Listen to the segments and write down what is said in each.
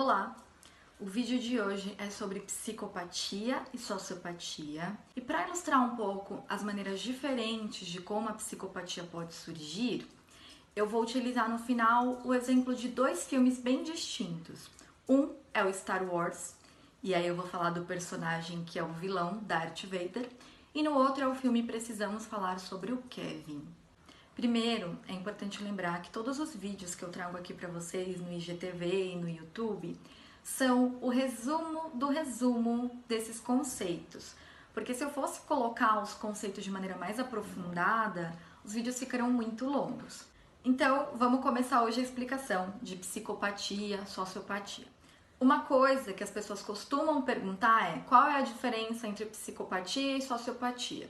Olá! O vídeo de hoje é sobre psicopatia e sociopatia. E para ilustrar um pouco as maneiras diferentes de como a psicopatia pode surgir, eu vou utilizar no final o exemplo de dois filmes bem distintos. Um é o Star Wars, e aí eu vou falar do personagem que é o vilão, Darth Vader, e no outro é o filme Precisamos Falar sobre o Kevin. Primeiro, é importante lembrar que todos os vídeos que eu trago aqui para vocês no IGTV e no YouTube são o resumo do resumo desses conceitos. Porque se eu fosse colocar os conceitos de maneira mais aprofundada, os vídeos ficariam muito longos. Então, vamos começar hoje a explicação de psicopatia, sociopatia. Uma coisa que as pessoas costumam perguntar é qual é a diferença entre psicopatia e sociopatia?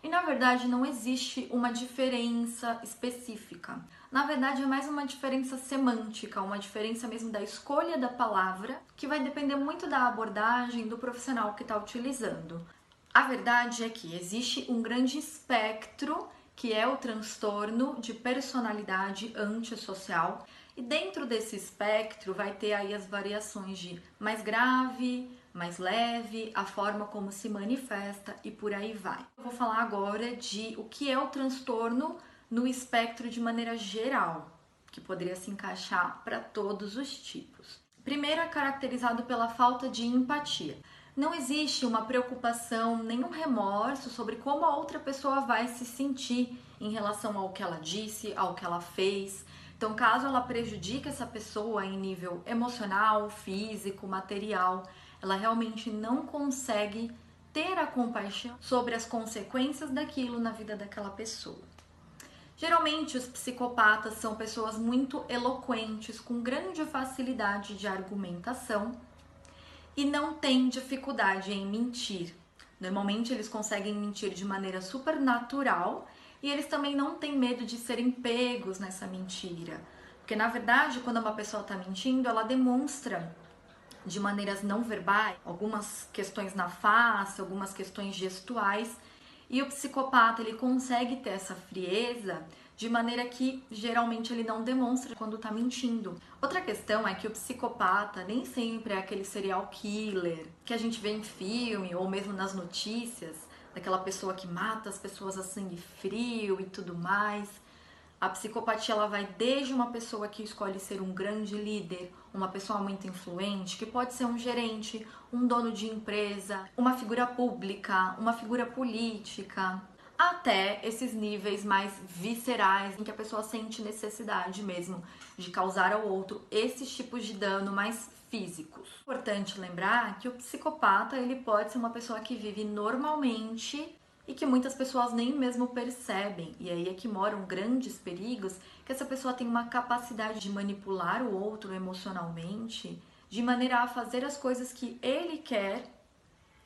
E na verdade não existe uma diferença específica. Na verdade é mais uma diferença semântica, uma diferença mesmo da escolha da palavra, que vai depender muito da abordagem do profissional que está utilizando. A verdade é que existe um grande espectro, que é o transtorno de personalidade antissocial, e dentro desse espectro vai ter aí as variações de mais grave, mais leve, a forma como se manifesta e por aí vai. Eu vou falar agora de o que é o transtorno no espectro de maneira geral, que poderia se encaixar para todos os tipos. Primeiro, é caracterizado pela falta de empatia. Não existe uma preocupação, nenhum remorso sobre como a outra pessoa vai se sentir em relação ao que ela disse, ao que ela fez. Então, caso ela prejudique essa pessoa em nível emocional, físico, material, ela realmente não consegue ter a compaixão sobre as consequências daquilo na vida daquela pessoa. Geralmente, os psicopatas são pessoas muito eloquentes, com grande facilidade de argumentação e não têm dificuldade em mentir. Normalmente, eles conseguem mentir de maneira super natural e eles também não têm medo de serem pegos nessa mentira. Porque, na verdade, quando uma pessoa está mentindo, ela demonstra de maneiras não verbais, algumas questões na face, algumas questões gestuais, e o psicopata ele consegue ter essa frieza de maneira que geralmente ele não demonstra quando está mentindo. Outra questão é que o psicopata nem sempre é aquele serial killer que a gente vê em filme ou mesmo nas notícias, daquela pessoa que mata as pessoas a sangue frio e tudo mais. A psicopatia ela vai desde uma pessoa que escolhe ser um grande líder, uma pessoa muito influente, que pode ser um gerente, um dono de empresa, uma figura pública, uma figura política, até esses níveis mais viscerais, em que a pessoa sente necessidade mesmo de causar ao outro esses tipos de dano mais físicos. Importante lembrar que o psicopata ele pode ser uma pessoa que vive normalmente e que muitas pessoas nem mesmo percebem. E aí é que moram grandes perigos, que essa pessoa tem uma capacidade de manipular o outro emocionalmente, de maneira a fazer as coisas que ele quer,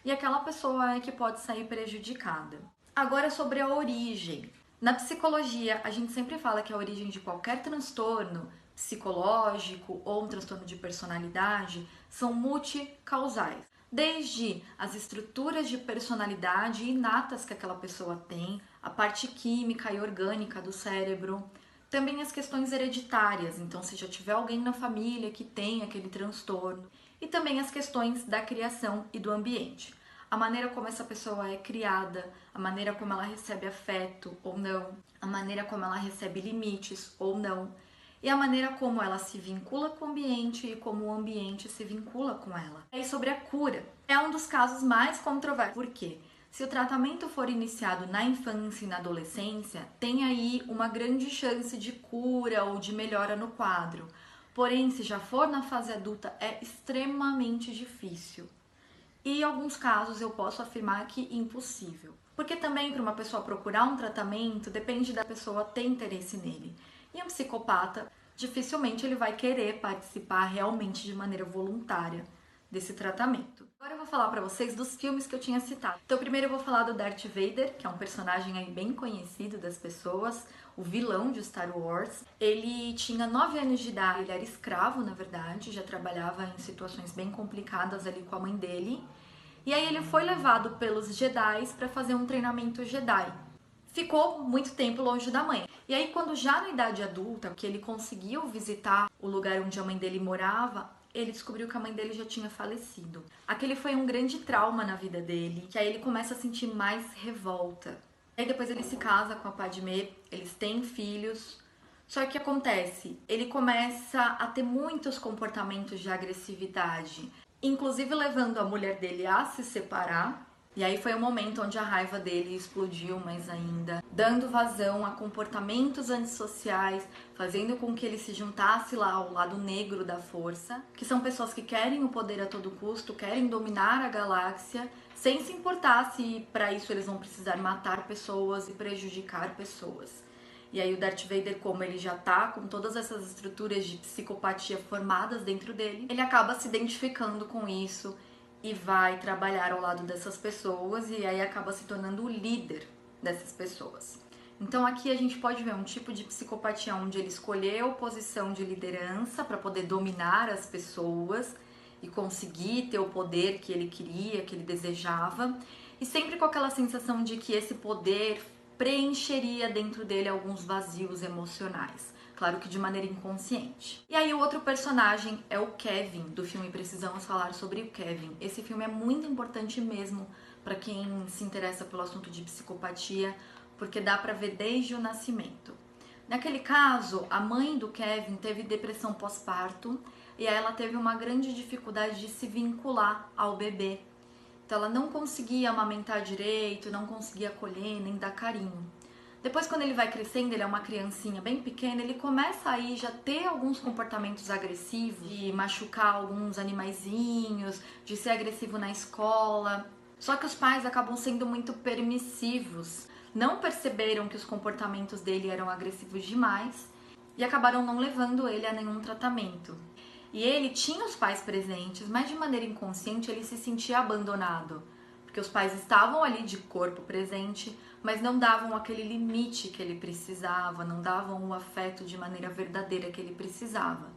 e aquela pessoa é que pode sair prejudicada. Agora sobre a origem. Na psicologia, a gente sempre fala que a origem de qualquer transtorno psicológico ou um transtorno de personalidade são multicausais. Desde as estruturas de personalidade inatas que aquela pessoa tem, a parte química e orgânica do cérebro, também as questões hereditárias, então se já tiver alguém na família que tem aquele transtorno, e também as questões da criação e do ambiente. A maneira como essa pessoa é criada, a maneira como ela recebe afeto ou não, a maneira como ela recebe limites ou não, e a maneira como ela se vincula com o ambiente e como o ambiente se vincula com ela. E sobre a cura. É um dos casos mais controversos. Por quê? Se o tratamento for iniciado na infância e na adolescência, tem aí uma grande chance de cura ou de melhora no quadro. Porém, se já for na fase adulta, é extremamente difícil. E em alguns casos eu posso afirmar que impossível. Porque também para uma pessoa procurar um tratamento, depende da pessoa ter interesse nele. E um psicopata, dificilmente ele vai querer participar realmente de maneira voluntária desse tratamento. Agora eu vou falar para vocês dos filmes que eu tinha citado. Então primeiro eu vou falar do Darth Vader, que é um personagem aí bem conhecido das pessoas, o vilão de Star Wars. Ele tinha 9 anos de idade, ele era escravo na verdade, já trabalhava em situações bem complicadas ali com a mãe dele. E aí ele foi levado pelos Jedi para fazer um treinamento Jedi. Ficou muito tempo longe da mãe. E aí, quando já na idade adulta, que ele conseguiu visitar o lugar onde a mãe dele morava, ele descobriu que a mãe dele já tinha falecido. Aquele foi um grande trauma na vida dele, que aí ele começa a sentir mais revolta. Aí depois ele se casa com a Padmé, eles têm filhos. Só que o que acontece? Ele começa a ter muitos comportamentos de agressividade, inclusive levando a mulher dele a se separar. E aí foi o momento onde a raiva dele explodiu mais ainda, dando vazão a comportamentos antissociais, fazendo com que ele se juntasse lá ao lado negro da força, que são pessoas que querem o poder a todo custo, querem dominar a galáxia, sem se importar se para isso eles vão precisar matar pessoas e prejudicar pessoas. E aí o Darth Vader, como ele já tá com todas essas estruturas de psicopatia formadas dentro dele, ele acaba se identificando com isso e vai trabalhar ao lado dessas pessoas e aí acaba se tornando o líder dessas pessoas. Então aqui a gente pode ver um tipo de psicopatia onde ele escolheu posição de liderança para poder dominar as pessoas e conseguir ter o poder que ele queria, que ele desejava, e sempre com aquela sensação de que esse poder preencheria dentro dele alguns vazios emocionais. Claro que de maneira inconsciente. E aí o outro personagem é o Kevin, do filme Precisamos Falar sobre o Kevin. Esse filme é muito importante mesmo para quem se interessa pelo assunto de psicopatia, porque dá para ver desde o nascimento. Naquele caso, a mãe do Kevin teve depressão pós-parto e aí ela teve uma grande dificuldade de se vincular ao bebê. Então ela não conseguia amamentar direito, não conseguia acolher, nem dar carinho. Depois, quando ele vai crescendo, ele é uma criancinha bem pequena, ele começa aí já ter alguns comportamentos agressivos, de machucar alguns animaizinhos, de ser agressivo na escola. Só que os pais acabam sendo muito permissivos, não perceberam que os comportamentos dele eram agressivos demais e acabaram não levando ele a nenhum tratamento. E ele tinha os pais presentes, mas de maneira inconsciente ele se sentia abandonado, porque os pais estavam ali de corpo presente, mas não davam aquele limite que ele precisava, não davam o afeto de maneira verdadeira que ele precisava.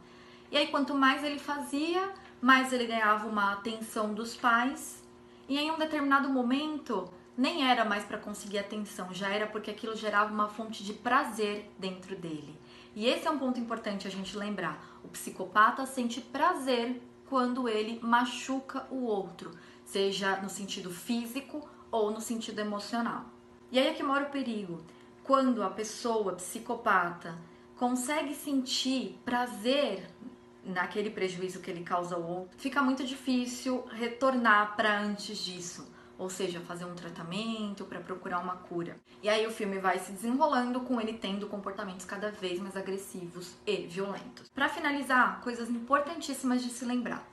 E aí quanto mais ele fazia, mais ele ganhava uma atenção dos pais, e em um determinado momento nem era mais para conseguir atenção, já era porque aquilo gerava uma fonte de prazer dentro dele. E esse é um ponto importante a gente lembrar. O psicopata sente prazer quando ele machuca o outro, seja no sentido físico ou no sentido emocional. E aí é que mora o perigo. Quando a pessoa psicopata consegue sentir prazer naquele prejuízo que ele causa ao outro, fica muito difícil retornar para antes disso. Ou seja, fazer um tratamento para procurar uma cura. E aí o filme vai se desenrolando com ele tendo comportamentos cada vez mais agressivos e violentos. Para finalizar, coisas importantíssimas de se lembrar.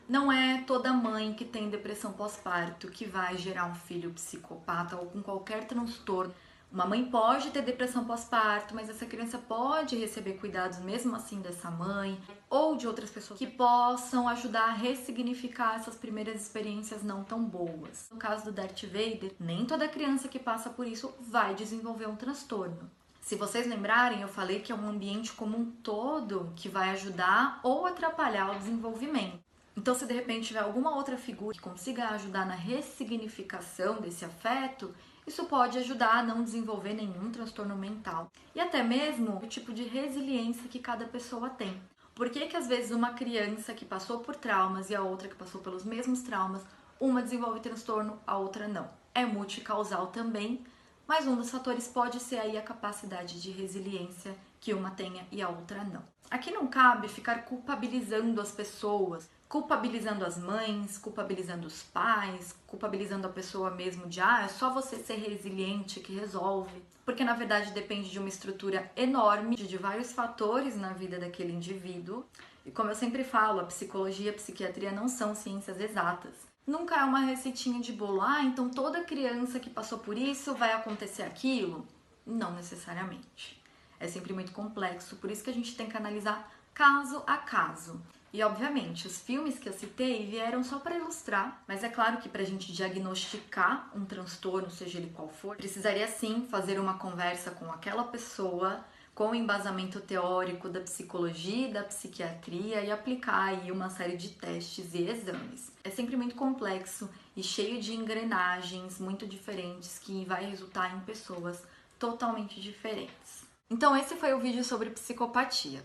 Não é toda mãe que tem depressão pós-parto que vai gerar um filho psicopata ou com qualquer transtorno. Uma mãe pode ter depressão pós-parto, mas essa criança pode receber cuidados mesmo assim dessa mãe ou de outras pessoas que possam ajudar a ressignificar essas primeiras experiências não tão boas. No caso do Darth Vader, nem toda criança que passa por isso vai desenvolver um transtorno. Se vocês lembrarem, eu falei que é um ambiente como um todo que vai ajudar ou atrapalhar o desenvolvimento. Então, se de repente tiver alguma outra figura que consiga ajudar na ressignificação desse afeto, isso pode ajudar a não desenvolver nenhum transtorno mental. E até mesmo o tipo de resiliência que cada pessoa tem. Por que que às vezes uma criança que passou por traumas e a outra que passou pelos mesmos traumas, uma desenvolve transtorno, a outra não? É multicausal também, mas um dos fatores pode ser aí a capacidade de resiliência que uma tenha e a outra não. Aqui não cabe ficar culpabilizando as pessoas, culpabilizando as mães, culpabilizando os pais, culpabilizando a pessoa mesmo de é só você ser resiliente que resolve. Porque na verdade depende de uma estrutura enorme, de vários fatores na vida daquele indivíduo. E como eu sempre falo, a psicologia e a psiquiatria não são ciências exatas. Nunca é uma receitinha de bolo, então toda criança que passou por isso vai acontecer aquilo? Não necessariamente. É sempre muito complexo, por isso que a gente tem que analisar caso a caso. E obviamente, os filmes que eu citei vieram só para ilustrar, mas é claro que para a gente diagnosticar um transtorno, seja ele qual for, precisaria sim fazer uma conversa com aquela pessoa, com o embasamento teórico da psicologia e da psiquiatria e aplicar aí uma série de testes e exames. É sempre muito complexo e cheio de engrenagens muito diferentes que vai resultar em pessoas totalmente diferentes. Então esse foi o vídeo sobre psicopatia.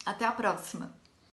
Até a próxima!